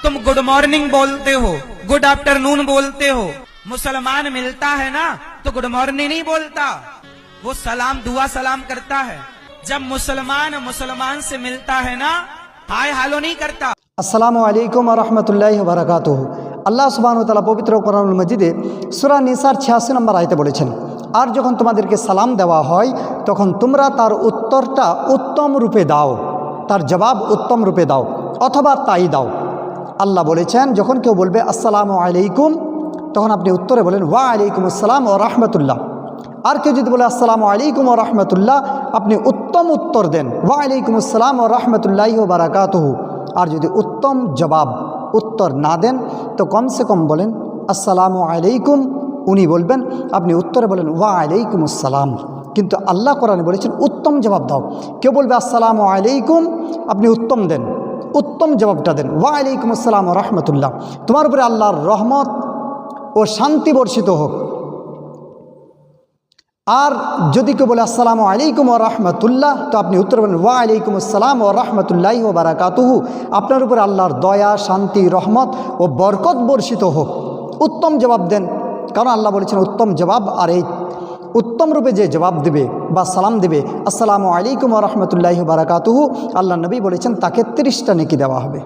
तुम good morning बोलते हो, गुड आफ्टरनून बोलते हो। मुसलमान मिलता है ना तो गुड मॉर्निंग नहीं बोलता, वो सलाम दुआ सलाम करता है। जब मुसलमान मुसलमान से मिलता है ना, हाय हालो नहीं करता। আসসালামু আলাইকুম ওয়া রাহমাতুল্লাহি ওয়া বারাকাতুহু। আল্লাহ সুবহানাহু ওয়া তাআলা পবিত্র কোরআনুল মাজিদে সূরা নিসার 86 নম্বর আয়াতে বলেছেন, আর যখন তোমাদেরকে সালাম দেওয়া হয় তখন তোমরা তার উত্তরটা উত্তম রূপে দাও, তার জবাব উত্তম রূপে দাও অথবা তাই দাও। আল্লাহ বলেছেন যখন কেউ বলবে আসসালামু আলাইকুম তখন আপনি উত্তরে বলেন ওয়া আলাইকুম আসসালাম ওয়া রাহমাতুল্লাহ। আর কেউ যদি বলে আসসালামু আলাইকুম ওয়া রাহমাতুল্লাহ আপনি উত্তম উত্তর দেন ওয়া আলাইকুম আসসালাম ওয়া রাহমাতুল্লাহি ওয়া বারাকাতুহু। আর যদি উত্তম জবাব উত্তর না দেন তো কমসে কম বলেন আসসালামু আলাইকুম, উনি বলবেন, আপনি উত্তরে বলেন ওয়া আলাইকুম আসসালাম। কিন্তু আল্লাহ কোরআনে বলেছেন উত্তম জবাব দাও। কেউ বলবে আসসালামু আলাইকুম, আপনি উত্তম দেন, উত্তম জবাবটা দেন ওয়া আলাইকুম আসসালাম ওয়া রাহমাতুল্লাহ, তোমার উপরে আল্লাহর রহমত ও শান্তি বর্ষিত হোক। আর যদি কেউ বলে আসসালামু আলাইকুম ওয়া রাহমাতুল্লাহ তো আপনি উত্তর বলেন ওয়া আলাইকুম আসসালাম ওয়া রাহমাতুল্লাহি ওয়া বারাকাতুহু, আপনার উপরে আল্লাহর দয়া শান্তি রহমত ও বরকত বর্ষিত হোক। উত্তম জবাব দেন, কারণ আল্লাহ বলেছেন উত্তম জবাব। আর এই উত্তম রূপে যে জবাব দেবে বা সালাম দেবে আসসালামু আলাইকুম ওয়া রাহমাতুল্লাহি ওয়া বারাকাতুহু, আল্লাহ নবী বলেছেন তাকে 30টা নেকি দেওয়া হবে।